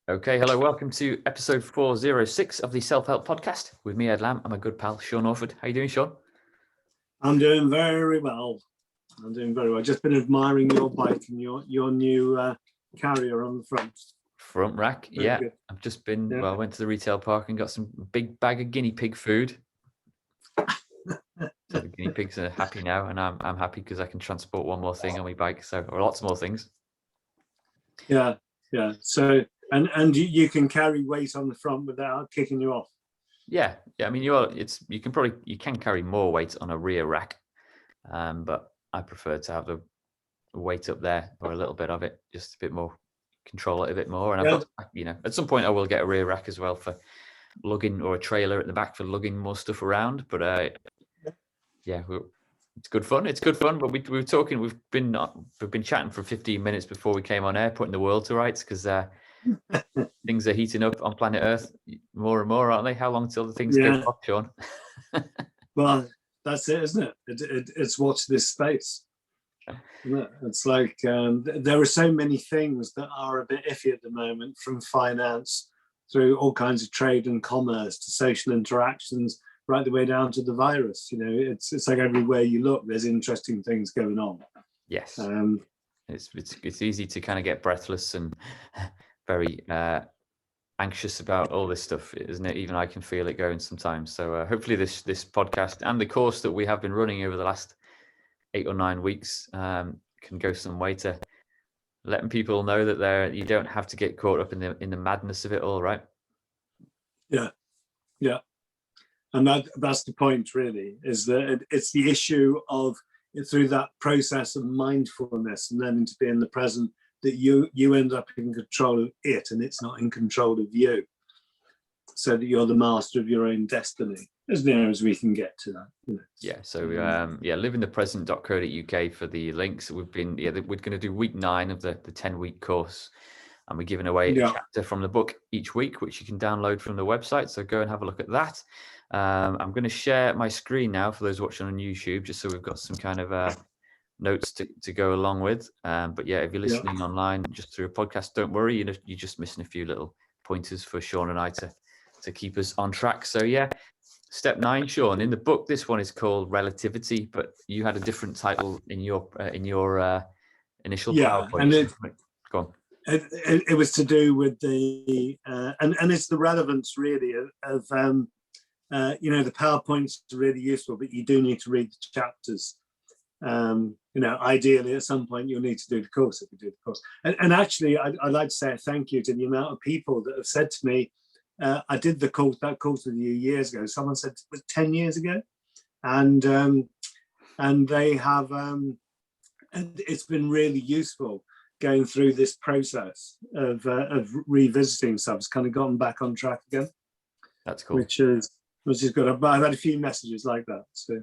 Okay, hello, welcome to episode 406 of the Self-Help Podcast with me, Ed Lamb, and my good pal, Sean Orford. How you doing, Sean? I'm doing very well. Just been admiring your bike and your new carrier on the front. Front rack, Very yeah. good. I've just been, I went to the retail park and got some big bag of guinea pig food. So the guinea pigs are happy now, and I'm happy because I can transport one more thing on my bike, or lots more things. Yeah. So and you can carry weight on the front without kicking you off. Yeah. I mean, you can carry more weight on a rear rack, but I prefer to have the weight up there or a little bit of it, just a bit more, control it a bit more. And I've got, at some point I will get a rear rack as well for lugging, or a trailer at the back for lugging more stuff around. But it's good fun. But we were talking. We've been chatting for 15 minutes before we came on air, putting the world to rights because things are heating up on planet Earth more and more, aren't they? How long till the things go off, Sean? Well, that's it, isn't it? It's watch this space. It's like there are so many things that are a bit iffy at the moment, from finance through all kinds of trade and commerce to social interactions, right the way down to the virus. It's like everywhere you look, there's interesting things going on. Yes. It's easy to kind of get breathless and very anxious about all this stuff, isn't it? Even I can feel it going sometimes. So hopefully this podcast and the course that we have been running over the last 8 or 9 weeks can go some way to letting people know that you don't have to get caught up in the madness of it all, right? Yeah. And that's the point, really, is that it's the issue of, through that process of mindfulness and learning to be in the present, that you end up in control of it and it's not in control of you, so that you're the master of your own destiny, as near as we can get to that. Yeah. So livingthepresent.co.uk for the links. We're going to do week 9 of the 10-week course, and we're giving away a chapter from the book each week, which you can download from the website. So go and have a look at that. I'm going to share my screen now for those watching on YouTube, just so we've got some kind of notes to go along with. But yeah, if you're listening online just through a podcast, don't worry, you're just missing a few little pointers for Sean and I to keep us on track. So yeah, step 9, Sean. In the book, this one is called Relativity, but you had a different title in your initial PowerPoint. Go on. It was to do with the and it's the relevance, really, of the PowerPoints are really useful, but you do need to read the chapters. Ideally at some point you'll need to do the course if you do the course. And actually, I'd like to say a thank you to the amount of people that have said to me, I did that course with you years ago. Someone said it was 10 years ago, and they have, and it's been really useful going through this process of revisiting stuff. It's kind of gotten back on track again. That's cool. Which is good. I've had a few messages like that. So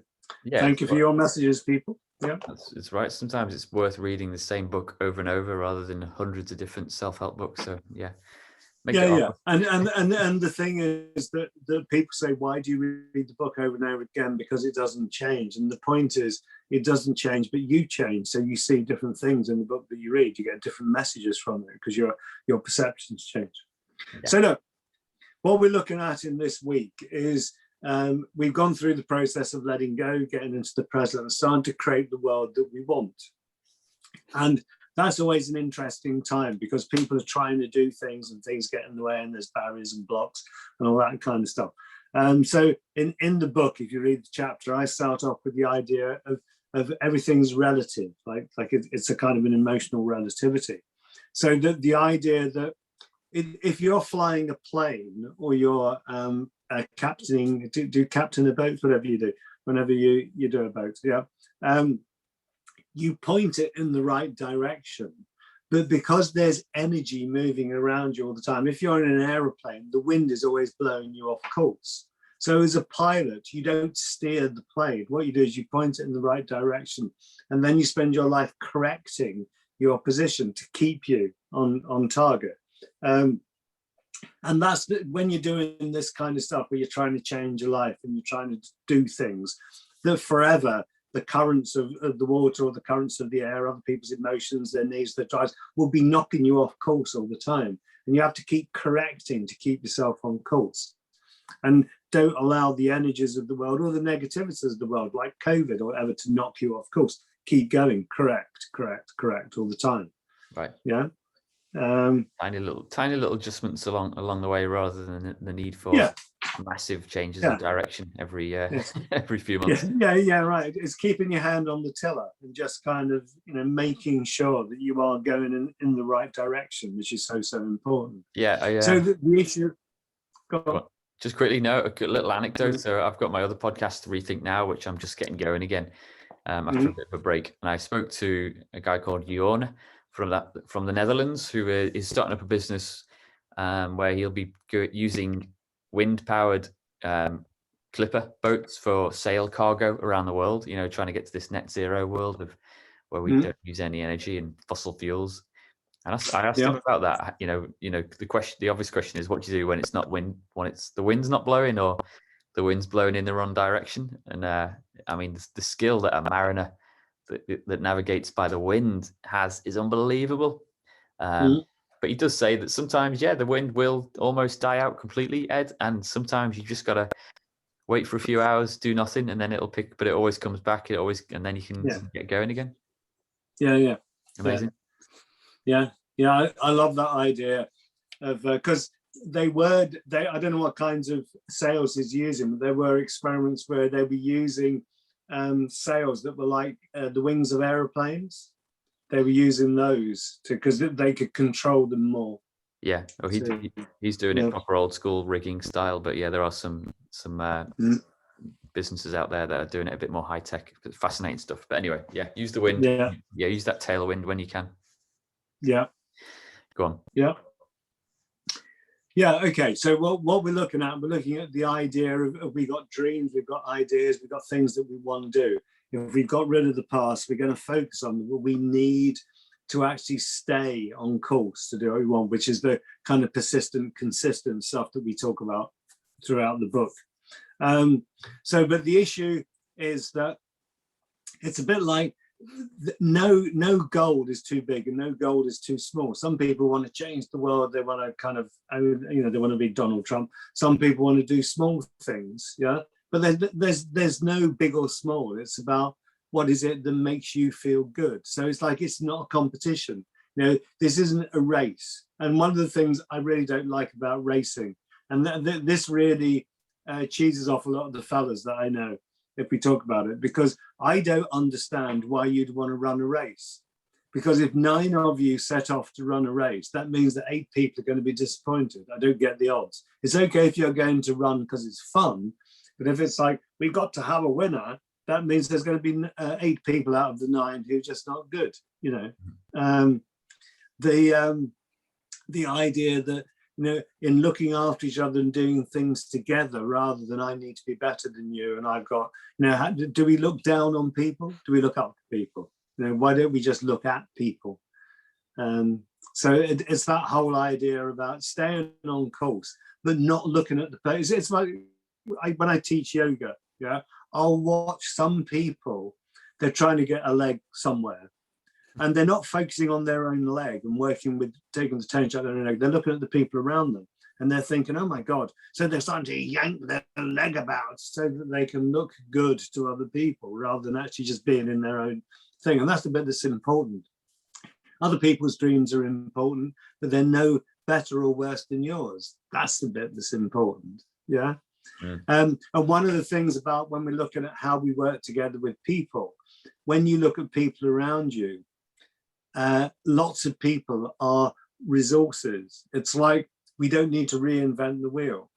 thank you for your messages, people. Yeah, it's right. Sometimes it's worth reading the same book over and over rather than hundreds of different self-help books. So yeah. And the thing is that people say, why do you read the book over and over again? Because it doesn't change. And the point is, it doesn't change, but you change. So you see different things in the book that you read. You get different messages from it because your perceptions change. Yeah. So look, what we're looking at in this week is we've gone through the process of letting go, getting into the present, and starting to create the world that we want. And that's always an interesting time because people are trying to do things and things get in the way and there's barriers and blocks and all that kind of stuff. So in the book, if you read the chapter, I start off with the idea of everything's relative, like it's a kind of an emotional relativity. So the idea that if you're flying a plane or you're captaining, do captain a boat, whatever you do, whenever you do a boat, you point it in the right direction, but because there's energy moving around you all the time, if you're in an aeroplane, the wind is always blowing you off course. So as a pilot, you don't steer the plane. What you do is you point it in the right direction, and then you spend your life correcting your position to keep you on target. And that's when you're doing this kind of stuff where you're trying to change your life and you're trying to do things that forever, the currents of the water or the currents of the air, other people's emotions, their needs, their drives will be knocking you off course all the time. and you have to keep correcting to keep yourself on course. And don't allow the energies of the world or the negativities of the world, like COVID or whatever, to knock you off course. Keep going, correct all the time. Right. Yeah. Tiny little adjustments along the way, rather than the need for massive changes of direction every every few months. Yeah, right. It's keeping your hand on the tiller and just kind of, making sure that you are going in the right direction, which is so important. Yeah. So the issue. Go on. Just quickly, a little anecdote. So I've got my other podcast, Rethink Now, which I'm just getting going again after a bit of a break. And I spoke to a guy called Jorn from the Netherlands, who is starting up a business where he'll be using wind-powered clipper boats for sail cargo around the world. Trying to get to this net zero world where we don't use any energy and fossil fuels. And I asked him about that. The obvious question is, what do you do when it's not wind, when the wind's not blowing, or the wind's blowing in the wrong direction? And the skill that a mariner that navigates by the wind is unbelievable. But he does say that sometimes, the wind will almost die out completely, Ed, and sometimes you just gotta wait for a few hours, do nothing, and then it'll pick. But it always comes back. And then you can get going again. Yeah. Amazing. Yeah, I love that idea of because I don't know what kinds of sails he's using, but there were experiments where they were using sails that were like the wings of aeroplanes. They were using those because they could control them more. Yeah, he's doing it proper old school rigging style, but there are some businesses out there that are doing it a bit more high tech, fascinating stuff. But anyway, use the wind. Use that tailwind when you can. Yeah. Go on. Yeah. Okay. So what we're looking at the idea of we got dreams, we've got ideas, we've got things that we want to do. If we've got rid of the past, we're going to focus on what we need to actually stay on course to do what we want, which is the kind of persistent, consistent stuff that we talk about throughout the book. But the issue is that it's a bit like no goal is too big and no goal is too small. Some people want to change the world. They want to kind of, they want to be Donald Trump. Some people want to do small things. Yeah. But there's no big or small. It's about what is it that makes you feel good. So it's like, it's not a competition. This isn't a race. And one of the things I really don't like about racing, and this really cheeses off a lot of the fellas that I know, if we talk about it, because I don't understand why you'd want to run a race. Because if 9 of you set off to run a race, that means that 8 people are going to be disappointed. I don't get the odds. It's okay if you're going to run because it's fun, but if it's like, we've got to have a winner, that means there's going to be 8 people out of the 9 who are just not good. The idea that, in looking after each other and doing things together rather than I need to be better than you and I've got, do we look down on people? Do we look up to people? Why don't we just look at people? So it's that whole idea about staying on course, but not looking at the place. It's like when I teach yoga, I'll watch some people, they're trying to get a leg somewhere. And they're not focusing on their own leg and working with taking the tension out of their own leg. They're looking at the people around them and they're thinking, oh my God. So they're starting to yank their leg about so that they can look good to other people rather than actually just being in their own thing. And that's the bit that's important. Other people's dreams are important, but they're no better or worse than yours. That's the bit that's important. Yeah. And one of the things about when we're looking at how we work together with people, when you look at people around you, lots of people are resources. It's like we don't need to reinvent the wheel.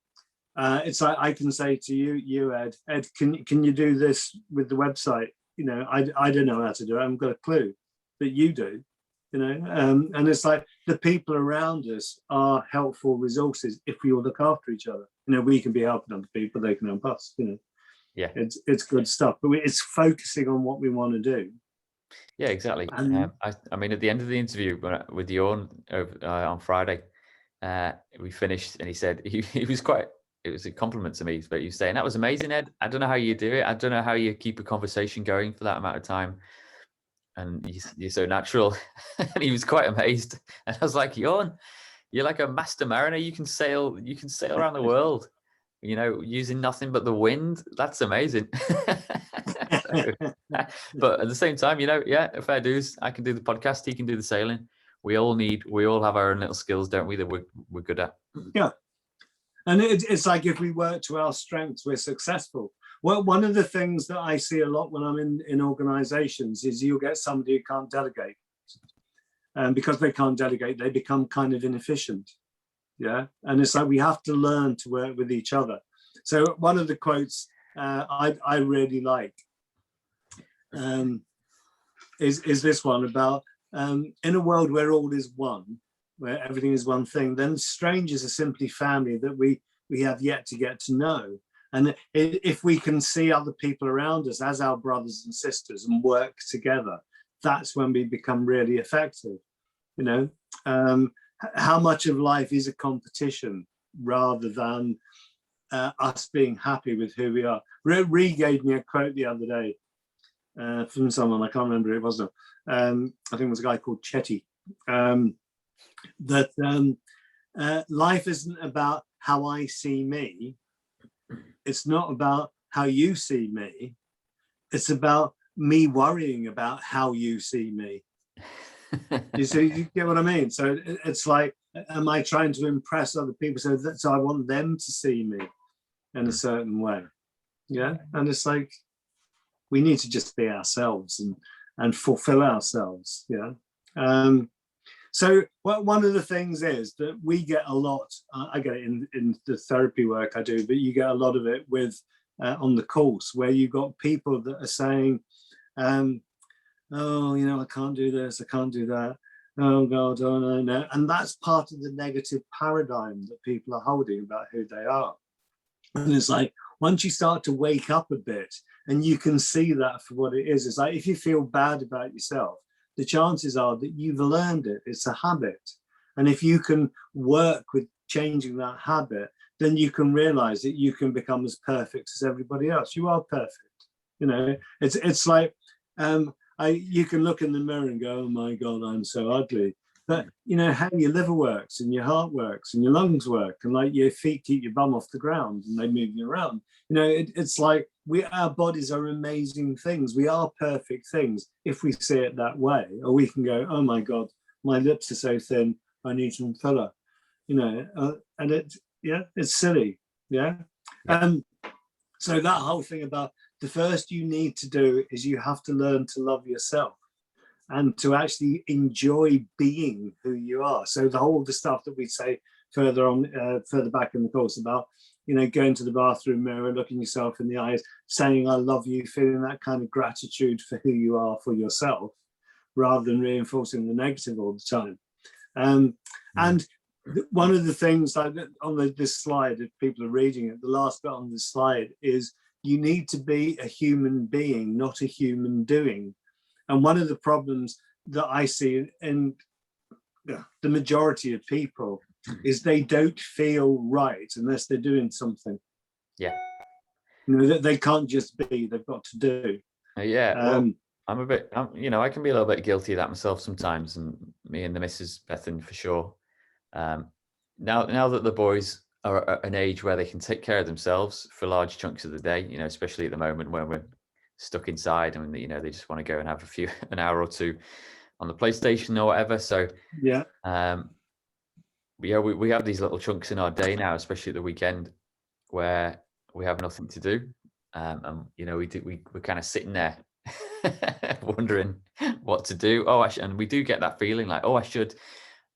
It's like I can say to you, Ed, can you do this with the website? I don't know how to do it. I haven't got a clue, but you do. And it's like the people around us are helpful resources if we all look after each other. We can be helping other people, they can help us. Yeah, it's good stuff, but it's focusing on what we want to do. Yeah, exactly. I mean, at the end of the interview with Jorn on Friday, we finished, and he said he was quite. It was a compliment to me, but he was saying that was amazing, Ed. I don't know how you do it. I don't know how you keep a conversation going for that amount of time, and you're so natural. And he was quite amazed. And I was like, Jorn, you're like a master mariner. You can sail around the world, you know, using nothing but the wind. That's amazing. But at the same time, you know, yeah, fair dues. I can do the podcast. He can do the sailing. We all have our own little skills, don't we, that we're good at. Yeah. And it's like, if we work to our strengths, we're successful. Well, one of the things that I see a lot when I'm in organizations is you'll get somebody who can't delegate. And because they can't delegate, they become kind of inefficient. Yeah. And it's like, we have to learn to work with each other. So one of the quotes I really like is this one about, in a world where all is one, where everything is one thing, then strangers are simply family that we have yet to get to know. And if we can see other people around us as our brothers and sisters and work together, that's when we become really effective. You know, how much of life is a competition rather than us being happy with who we are. Ree gave me a quote the other day from someone, I can't remember who it was. I think it was a guy called Chetty, that life isn't about how I see me. It's not about how you see me. It's about me worrying about how you see me. You see, you get what I mean? So it's like, am I trying to impress other people so I want them to see me in a certain way? Yeah. And it's like, we need to just be ourselves and fulfill ourselves. Yeah. So one of the things is that we get a lot, I get it in the therapy work I do, but you get a lot of it with on the course, where you've got people that are saying, oh, you know, I can't do this, I can't do that. Oh God, oh no. And that's part of the negative paradigm that people are holding about who they are. And it's like, once you start to wake up a bit and you can see that for what it is, it's like, if you feel bad about yourself, the chances are that you've learned it. It's a habit. And if you can work with changing that habit, then you can realize that you can become as perfect as everybody else. You are perfect. You know, it's like, you can look in the mirror and go, oh my God, I'm so ugly. But you know how your liver works and your heart works and your lungs work, and like your feet keep your bum off the ground and they move you around. You know, it's like our bodies are amazing things. We are perfect things if we see it that way. Or we can go, oh my God, my lips are so thin, I need some filler. You know, and it's silly. Yeah. So that whole thing about the first you need to do is you have to learn to love yourself and to actually enjoy being who you are. So the stuff that we say further back in the course about, you know, going to the bathroom mirror, looking yourself in the eyes, saying I love you, feeling that kind of gratitude for who you are for yourself, rather than reinforcing the negative all the time. And one of the things like on this slide, if people are reading it, the last bit on the slide is, you need to be a human being, not a human doing. And one of the problems that I see in the majority of people is they don't feel right unless they're doing something. Yeah. You know, that they can't just be, they've got to do. Yeah. Well, you know, I can be a little bit guilty of that myself sometimes, and me and the Mrs. Bethan for sure. Now that the boys are at an age where they can take care of themselves for large chunks of the day, you know, especially at the moment when we're stuck inside and, you know, they just want to go and have an hour or two on the PlayStation or whatever. So yeah, we have these little chunks in our day now, especially at the weekend, where we have nothing to do, and you know, we're kind of sitting there wondering what to do. And we do get that feeling like,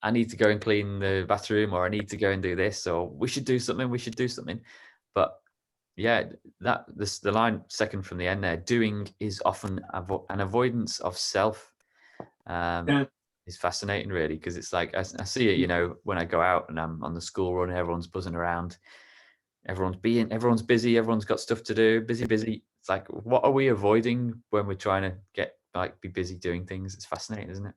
I need to go and clean the bathroom, or I need to go and do this, or we should do something. But yeah, the line second from the end there, doing is often an avoidance of self. Is fascinating, really, because it's like I see it, you know, when I go out and I'm on the school run, everyone's buzzing around, everyone's busy, everyone's got stuff to do, busy. It's like, what are we avoiding when we're trying to be busy doing things? It's fascinating, isn't it?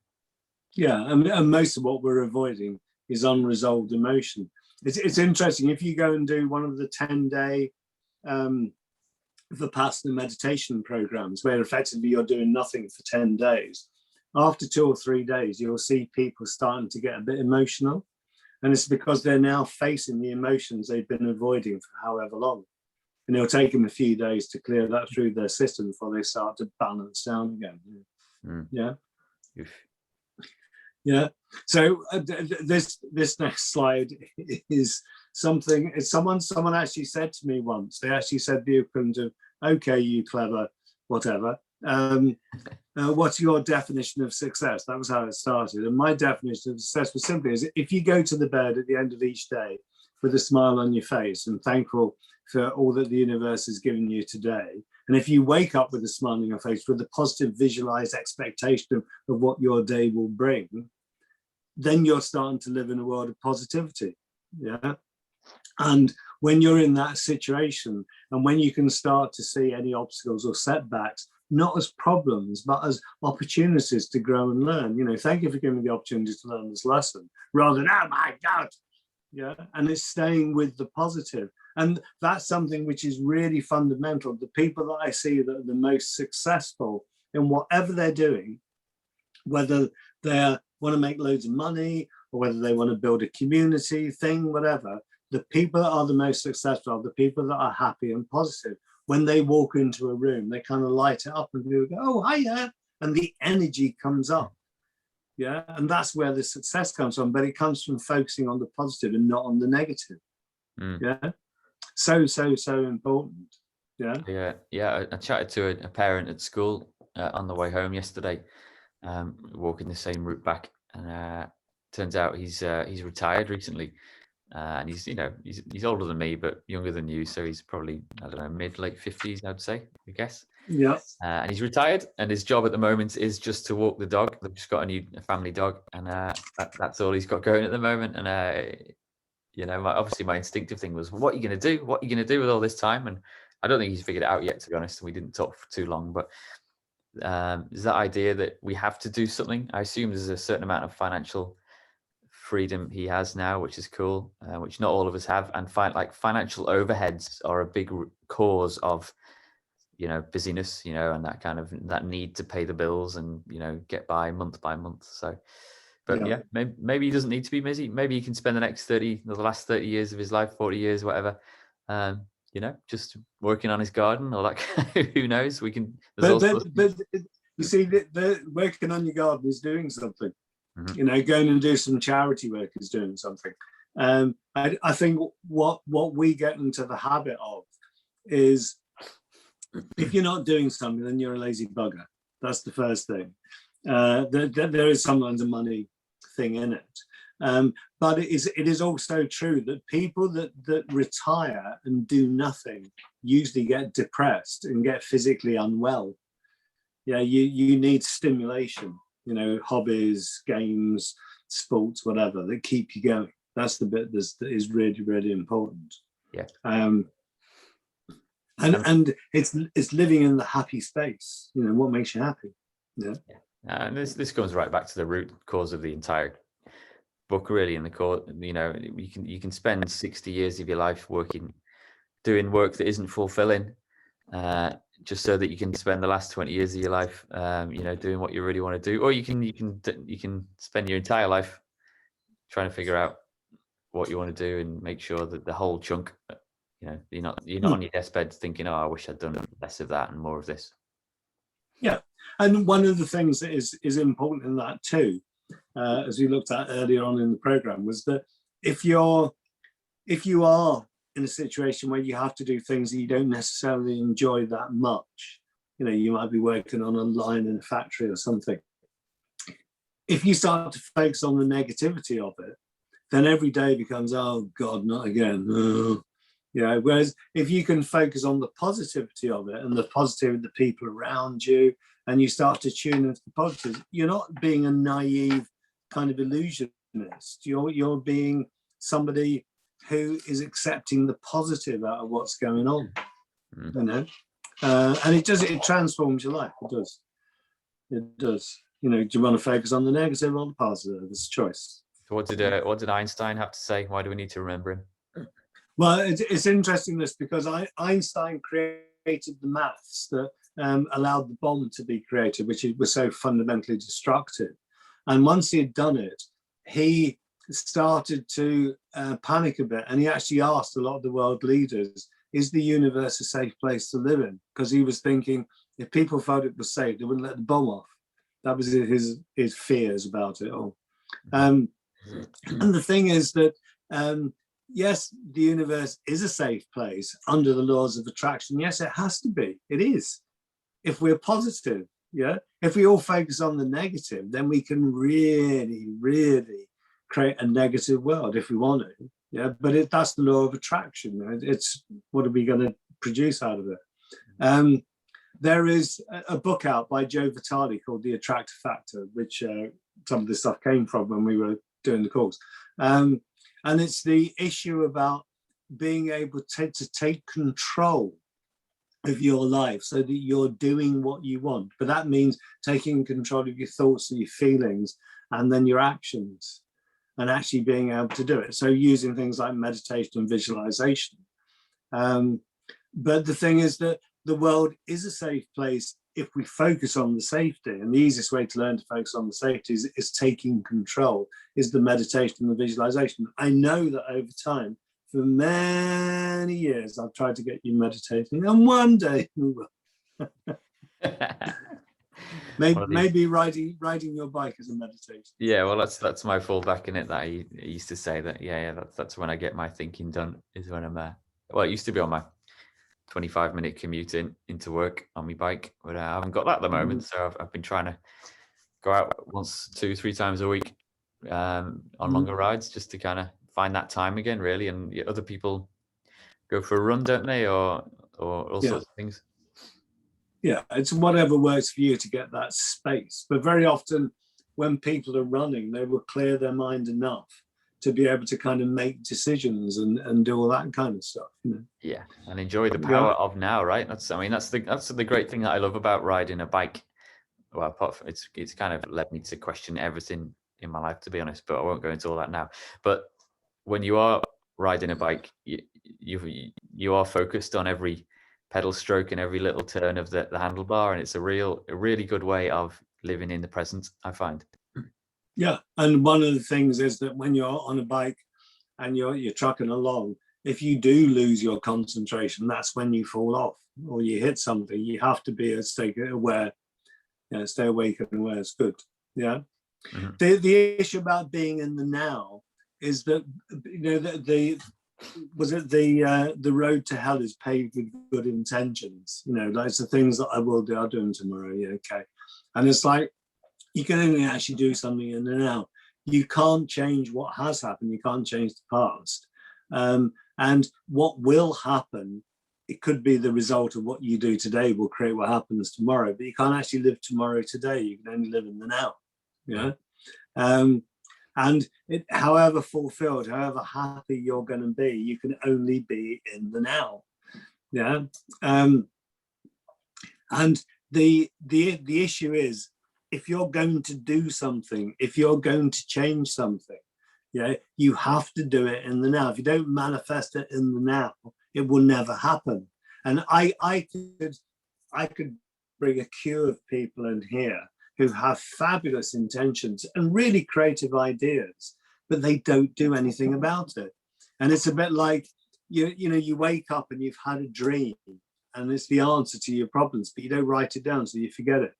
Yeah, and most of what we're avoiding is unresolved emotion. It's interesting, if you go and do one of the 10-day Vipassana meditation programs, where effectively you're doing nothing for 10 days, after 2 or 3 days, you'll see people starting to get a bit emotional. And it's because they're now facing the emotions they've been avoiding for however long. And it'll take them a few days to clear that through their system before they start to balance down again. Yeah. Yeah. So this next slide is something. It's someone actually said to me once. They actually said the equivalent of, "Okay, you clever, whatever. What's your definition of success?" That was how it started. And my definition of success was simply is if you go to the bed at the end of each day with a smile on your face and thankful for all that the universe has given you today, and if you wake up with a smile on your face with a positive visualized expectation of what your day will bring, then you're starting to live in a world of positivity. Yeah. And when you're in that situation, and when you can start to see any obstacles or setbacks not as problems but as opportunities to grow and learn, thank you for giving me the opportunity to learn this lesson, rather than, oh my God. Yeah. And it's staying with the positive. And that's something which is really fundamental. The people that I see that are the most successful in whatever they're doing, whether they want to make loads of money or whether they want to build a community thing, whatever, the people that are the most successful are the people that are happy and positive. When they walk into a room, they kind of light it up and people go, oh, hiya, and the energy comes up. Yeah, and that's where the success comes from, but it comes from focusing on the positive and not on the negative. Yeah, so important. Yeah. I chatted to a parent at school on the way home yesterday, walking the same route back, and turns out he's retired recently, and he's older than me but younger than you, so he's probably, I don't know, mid-late 50s, I'd say, I guess. Yeah. And he's retired, and his job at the moment is just to walk the dog. They've just got a family dog, and that's all he's got going at the moment. And obviously my instinctive thing was, what are you going to do? What are you going to do with all this time? And I don't think he's figured it out yet, to be honest. And we didn't talk for too long, but is that idea that we have to do something. I assume there's a certain amount of financial freedom he has now, which is cool, which not all of us have. And financial overheads are a big cause of busyness, and that kind of that need to pay the bills and get by month by month. So but maybe he doesn't need to be busy. Maybe he can spend the last 30 years of his life, 40 years, whatever, just working on his garden or like who knows. We can but you see, the working on your garden is doing something. Going and do some charity work is doing something. I think what we get into the habit of is, if you're not doing something, then you're a lazy bugger. That's the first thing. There is sometimes a money thing in it, but it is also true that people that retire and do nothing usually get depressed and get physically unwell. Yeah, you need stimulation. Hobbies, games, sports, whatever, that keep you going. That's the bit that is really, really important. Yeah. And it's living in the happy space. What makes you happy. Yeah. And this goes right back to the root cause of the entire book, really. In the core, you can spend 60 years of your life doing work that isn't fulfilling, just so that you can spend the last 20 years of your life, doing what you really want to do. Or you can spend your entire life trying to figure out what you want to do and make sure that the whole chunk, you're not on your deathbed thinking, oh, I wish I'd done less of that and more of this. Yeah. And one of the things that is important in that too, as we looked at earlier on in the program, was that if you are in a situation where you have to do things that you don't necessarily enjoy that much, you might be working on a line in a factory or something. If you start to focus on the negativity of it, then every day becomes, oh God, not again. Oh. Whereas if you can focus on the positivity of it and the positivity of the people around you, and you start to tune into the positives, you're not being a naive kind of illusionist. You're being somebody who is accepting the positive out of what's going on. And it transforms your life. It does. Do you want to focus on the negative or the positive? It's a choice. So what did Einstein have to say? Why do we need to remember him? Well, it's interesting this, because Einstein created the maths that allowed the bomb to be created, which was so fundamentally destructive. And once he had done it, he started to panic a bit, and he actually asked a lot of the world leaders, is the universe a safe place to live in? Because he was thinking if people felt it was safe, they wouldn't let the bomb off. That was his fears about it all. And the thing is that yes, the universe is a safe place under the laws of attraction. Yes, it has to be. It is. If we're positive, yeah. If we all focus on the negative, then we can really, really create a negative world if we want to. Yeah, but that's the law of attraction. It's what are we going to produce out of it? There is a book out by Joe Vitale called The Attractor Factor, which some of this stuff came from when we were doing the course. And it's the issue about being able to take control of your life so that you're doing what you want. But that means taking control of your thoughts and your feelings and then your actions and actually being able to do it. So using things like meditation and visualization. But the thing is that the world is a safe place if we focus on the safety. And the easiest way to learn to focus on the safety is taking control, is the meditation and the visualization. I know that over time, for many years, I've tried to get you meditating, and one day we will. maybe riding your bike is a meditation. Yeah, well, that's my fallback in it. That I used to say that. Yeah, that's when I get my thinking done. Is when I'm well, it used to be on my 25-minute commute into work on my bike, but I haven't got that at the moment. So I've been trying to go out once, 2-3 times a week on longer rides, just to kind of find that time again, really. And other people go for a run, don't they, or all sorts of things. Yeah, it's whatever works for you to get that space. But very often when people are running, they will clear their mind enough to be able to kind of make decisions and do all that kind of stuff. Yeah, and enjoy the power of now, right? That's the great thing that I love about riding a bike. Well, apart from it's kind of led me to question everything in my life, to be honest, but I won't go into all that now. But when you are riding a bike, you are focused on every pedal stroke and every little turn of the handlebar, and it's a really good way of living in the present, I find. Yeah, and one of the things is that when you're on a bike and you're trucking along, if you do lose your concentration, that's when you fall off or you hit something. You have to be stay aware, stay awake and aware. It's good. Yeah. Mm-hmm. The issue about being in the now is that the road to hell is paved with good intentions. Like the things that I will do, I'll do them tomorrow. Yeah, okay. And it's like, you can only actually do something in the now. You can't change what has happened. You can't change the past. And what will happen, it could be the result of what you do today will create what happens tomorrow. But you can't actually live tomorrow today. You can only live in the now. Yeah. And however fulfilled, however happy you're going to be, you can only be in the now. Yeah. And the issue is, if you're going to do something, if you're going to change something, you have to do it in the now. If you don't manifest it in the now, it will never happen. And I could bring a queue of people in here who have fabulous intentions and really creative ideas, but they don't do anything about it. And it's a bit like, you wake up and you've had a dream and it's the answer to your problems, but you don't write it down, so you forget it.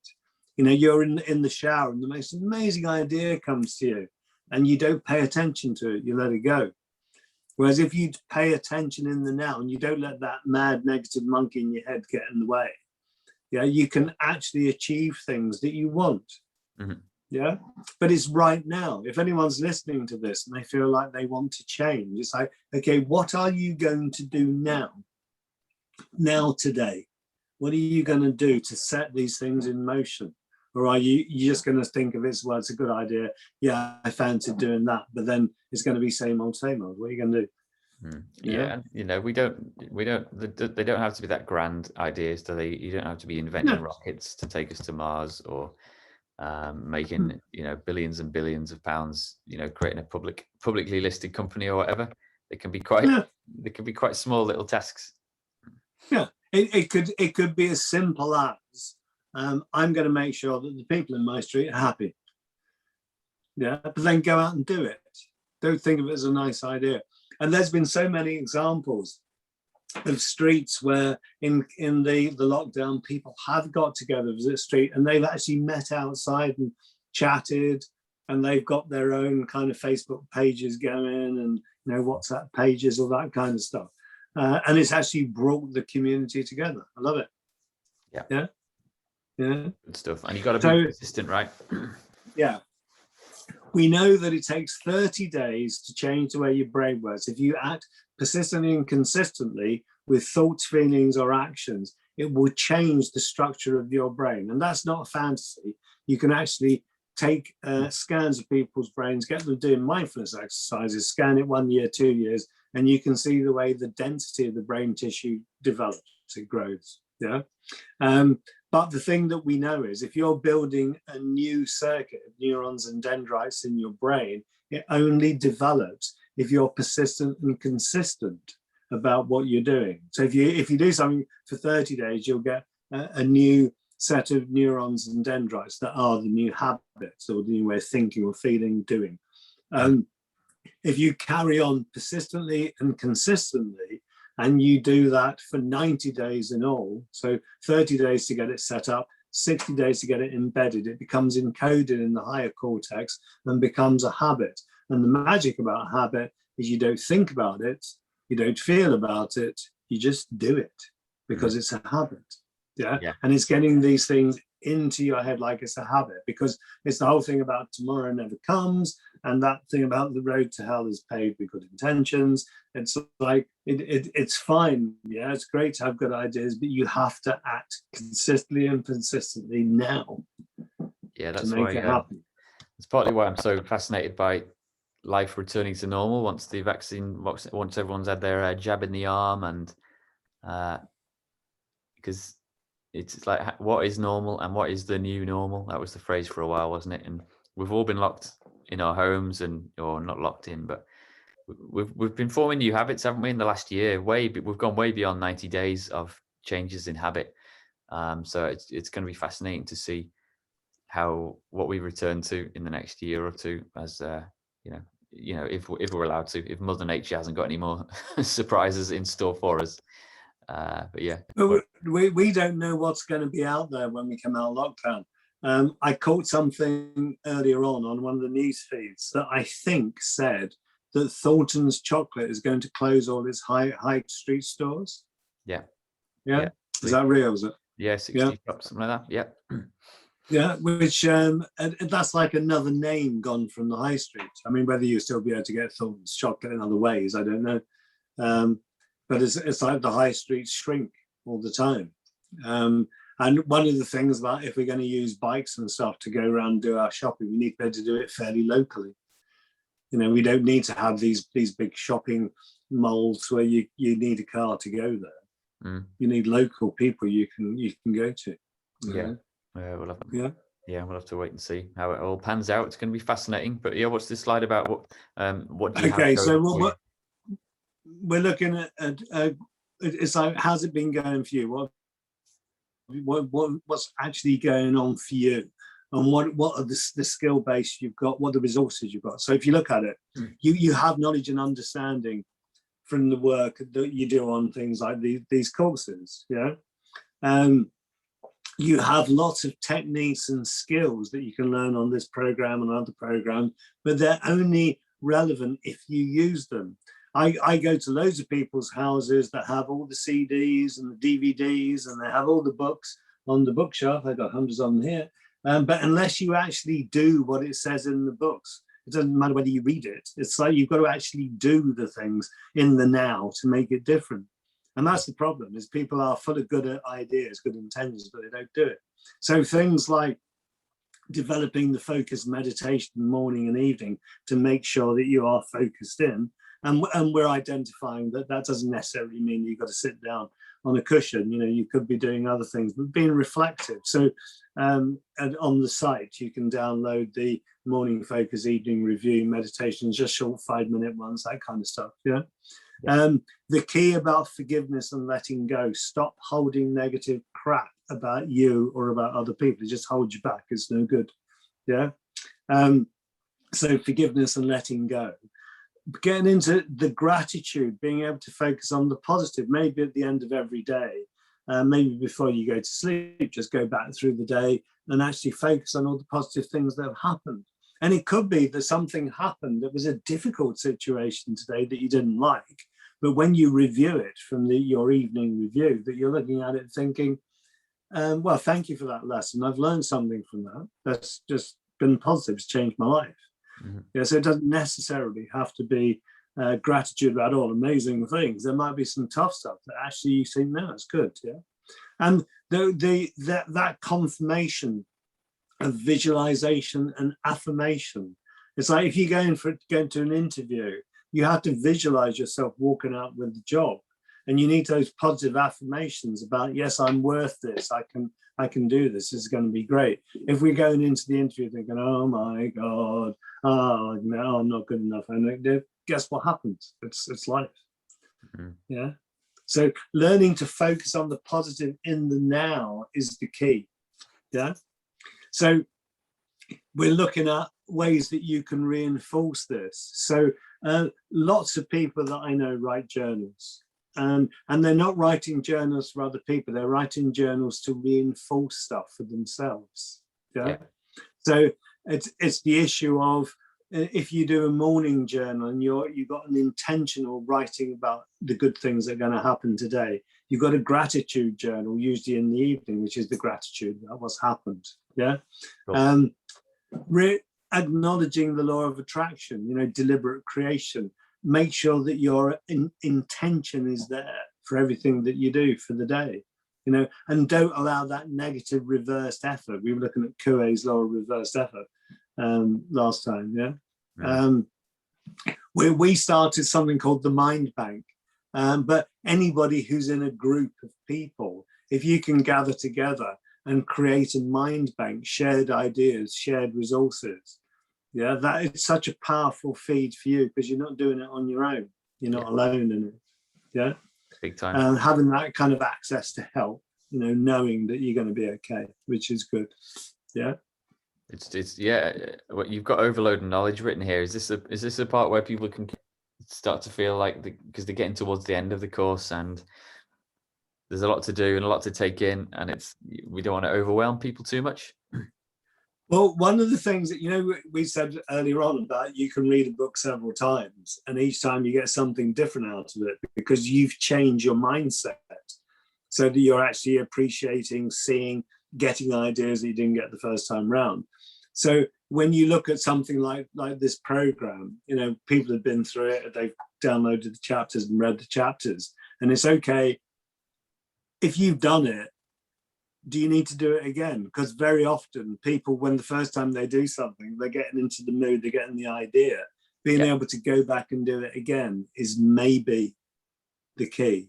You're in the shower and the most amazing idea comes to you and you don't pay attention to it, you let it go. Whereas if you pay attention in the now and you don't let that mad negative monkey in your head get in the way, you can actually achieve things that you want. Mm-hmm. Yeah, but it's right now. If anyone's listening to this and they feel like they want to change, it's like, okay, what are you going to do now today? What are you going to do to set these things in motion? Or are you just going to think of it as, well, it's a good idea. Yeah, I fancy doing that, but then it's going to be same old, same old. What are you going to do? Yeah, we don't. They don't have to be that grand ideas, do they? You don't have to be inventing rockets to take us to Mars or making billions and billions of pounds. Creating a publicly listed company or whatever. They can be quite small little tasks. Yeah, it could be as simple as I'm going to make sure that the people in my street are happy. Yeah, but then go out and do it. Don't think of it as a nice idea. And there's been so many examples of streets where in the lockdown, people have got together as a street and they've actually met outside and chatted, and they've got their own kind of Facebook pages going and, you know, WhatsApp pages, all that kind of stuff. And it's actually brought the community together. I love it. Yeah. Yeah. Yeah. Good stuff. And you got to be consistent, right? Yeah. We know that it takes 30 days to change the way your brain works. If you act persistently and consistently with thoughts, feelings, or actions, it will change the structure of your brain. And that's not a fantasy. You can actually take scans of people's brains, get them doing mindfulness exercises, scan it 1 year, 2 years, and you can see the way the density of the brain tissue develops, it grows. Yeah. But the thing that we know is if you're building a new circuit of neurons and dendrites in your brain, it only develops if you're persistent and consistent about what you're doing. So if you do something for 30 days, you'll get a new set of neurons and dendrites that are the new habits or the new way of thinking or feeling, doing. If you carry on persistently and consistently, and you do that for 90 days in all, so 30 days to get it set up, 60 days to get it embedded, it becomes encoded in the higher cortex and becomes a habit. And the magic about a habit is you don't think about it, you don't feel about it, you just do it because it's a habit. Yeah? And it's getting these things into your head like it's a habit, because it's the whole thing about tomorrow never comes, and that thing about the road to hell is paved with good intentions. It's like it's fine, yeah, it's great to have good ideas, but you have to act consistently and consistently now. Yeah, that's to make it happen. It's partly why I'm so fascinated by life returning to normal once the vaccine, once everyone's had their jab in the arm, and because it's like, what is normal and what is the new normal? That was the phrase for a while, wasn't it? And we've all been locked in our homes, or not locked in, but we've been forming new habits, haven't we, in the last year? We've gone way beyond 90 days of changes in habit. So it's going to be fascinating to see what we return to in the next year or two, as if we're allowed to, if Mother Nature hasn't got any more surprises in store for us. But yeah, we don't know what's going to be out there when we come out of lockdown. I caught something earlier on one of the news feeds that I think said that Thornton's chocolate is going to close all its high street stores. Yeah. Is that real? Is it? Yeah, 60 shops, something like that. Yeah. Yeah, which that's like another name gone from the high street. I mean, whether you still be able to get Thornton's chocolate in other ways, I don't know. But it's like the high streets shrink all the time. And one of the things about if we're going to use bikes and stuff to go around and do our shopping, we need to be able to do it fairly locally. You know, we don't need to have these big shopping malls where you need a car to go there. You need local people you can go to. We'll have to wait and see how it all pans out. It's going to be fascinating. But yeah, what's this slide about? What do you have? Okay, so what we're looking at it's like, how's it been going for you? What's actually going on for you, and what are the skill base you've got, what are the resources you've got? So if you look at it, you have knowledge and understanding from the work that you do on things like these courses. You have lots of techniques and skills that you can learn on this program and other programs, but they're only relevant if you use them. I go to loads of people's houses that have all the CDs and the DVDs, and they have all the books on the bookshelf. I've got hundreds of them here. But unless you actually do what it says in the books, it doesn't matter whether you read it. It's like you've got to actually do the things in the now to make it different. And that's the problem, is people are full of good ideas, good intentions, but they don't do it. So things like developing the focused meditation morning and evening to make sure that you are focused in. And we're identifying that doesn't necessarily mean you've got to sit down on a cushion. You know, you could be doing other things, but being reflective. So and on the site, you can download the morning focus, evening review, meditations, just short 5-minute ones, that kind of stuff. The key about forgiveness and letting go: stop holding negative crap about you or about other people. It just holds you back. It's no good. So forgiveness and letting go. getting into the gratitude, being able to focus on the positive, maybe at the end of every day, maybe before you go to sleep, just go back through the day and actually focus on all the positive things that have happened. And it could be that something happened that was a difficult situation today that you didn't like, but when you review it from your evening review, that you're looking at it thinking, well, thank you for that lesson. I've learned something from that. That's just been positive. It's changed my life. Mm-hmm. Yeah, so it doesn't necessarily have to be gratitude about all amazing things. There might be some tough stuff that actually you think, no, it's good. Yeah, and that confirmation of visualization and affirmation. It's like if you go into an interview, you have to visualize yourself walking out with the job, and you need those positive affirmations about, yes, I'm worth this. I can do this. This is going to be great. If we're going into the interview thinking, oh my God, oh no, I'm not good enough, and guess what happens? It's life. Mm-hmm. Yeah. So learning to focus on the positive in the now is the key. Yeah. So we're looking at ways that you can reinforce this. So lots of people that I know write journals, and they're not writing journals for other people. They're writing journals to reinforce stuff for themselves. Yeah. So it's the issue of, if you do a morning journal and you've got an intentional writing about the good things that are going to happen today, you've got a gratitude journal usually in the evening, which is the gratitude of what's happened. Yeah. Cool. Acknowledging the law of attraction, deliberate creation. Make sure that your intention is there for everything that you do for the day, and don't allow that negative reversed effort. We were looking at Coué's law of reversed effort last time. Yeah. Where we started something called the Mind Bank. But anybody who's in a group of people, if you can gather together and create a mind bank, shared ideas, shared resources, that it's such a powerful feed for you, because you're not doing it on your own. You're not alone in it. Yeah. Big time. Having that kind of access to help, knowing that you're going to be okay, which is good. Yeah. It's what you've got overload of knowledge written here. Is this a part where people can start to feel like, because they're getting towards the end of the course and there's a lot to do and a lot to take in, and we don't want to overwhelm people too much? Well, one of the things that, we said earlier on about, you can read a book several times and each time you get something different out of it, because you've changed your mindset so that you're actually appreciating, seeing, getting ideas that you didn't get the first time round. So when you look at something like this program, people have been through it, they've downloaded the chapters and read the chapters, and it's okay. If you've done it, do you need to do it again? Because very often people, when the first time they do something, they're getting into the mood, they're getting the idea. Being able to go back and do it again is maybe the key,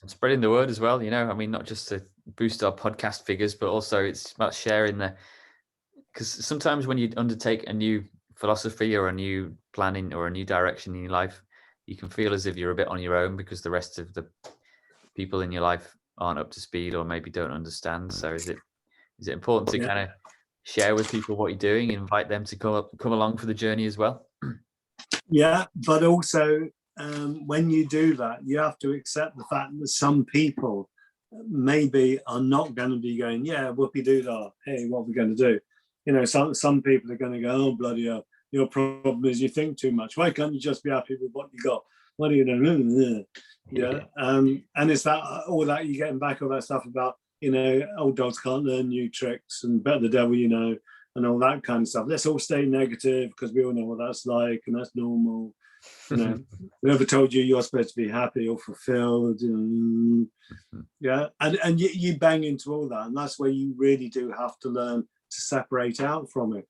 Spreading the word as well, not just to boost our podcast figures, but also it's about sharing because sometimes when you undertake a new philosophy or a new planning or a new direction in your life, you can feel as if you're a bit on your own because the rest of the people in your life aren't up to speed or maybe don't understand. So is it important to kind of share with people what you're doing, invite them to come along for the journey as well? Yeah, but also when you do that, you have to accept the fact that some people maybe are not going to be going, yeah, whoopie-doo-dah, hey, what are we going to do? Some people are going to go, oh, bloody hell, your problem is you think too much. Why can't you just be happy with what you got? What do you know? Yeah. And it's that all that you're getting back all that stuff about, old dogs can't learn new tricks and bet the devil, and all that kind of stuff. Let's all stay negative because we all know what that's like and that's normal. Whoever told you you're supposed to be happy or fulfilled? Yeah. And you bang into all that, and that's where you really do have to learn to separate out from it.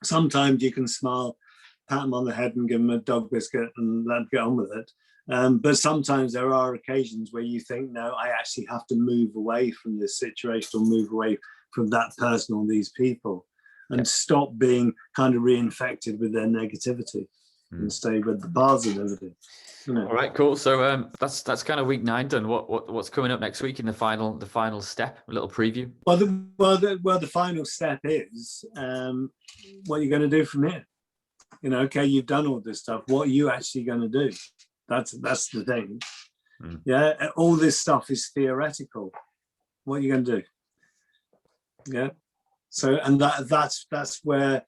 Sometimes you can smile, pat them on the head and give them a dog biscuit and let them get on with it. But sometimes there are occasions where you think, no, I actually have to move away from this situation or move away from that person or these people and stop being kind of reinfected with their negativity and stay with the bars and everything. All right, cool. So that's kind of week 9 done. What's coming up next week in the final step? A little preview. Well, the final step is what you're going to do from here. You know, okay, you've done all this stuff. What are you actually going to do? That's the thing. Yeah, all this stuff is theoretical. What are you going to do? Yeah. So, and that's where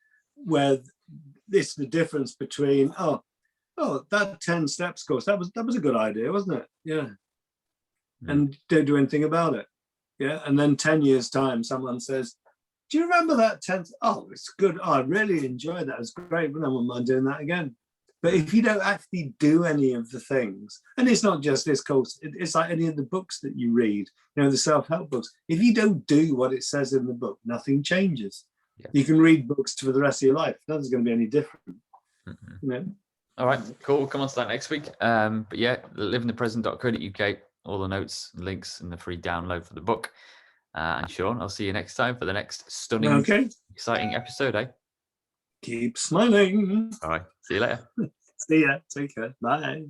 it's the difference between that 10 steps course, that was a good idea, wasn't it? Yeah. And don't do anything about it. Yeah. And then 10 years time, someone says, do you remember that 10th? Oh, it's good. Oh, I really enjoyed that. It's great. But I wouldn't mind doing that again. But if you don't actually do any of the things, and it's not just this course, it's like any of the books that you read, you know, the self-help books. If you don't do what it says in the book, nothing changes. Yeah. You can read books for the rest of your life. Nothing's going to be any different. You know? All right, cool. We'll come on to that next week. But yeah, livingthepresent.co.uk, all the notes, links, and the free download for the book. And Sean, I'll see you next time for the next stunning, exciting episode, eh? Keep smiling. All right. See you later. See ya. Take care. Bye.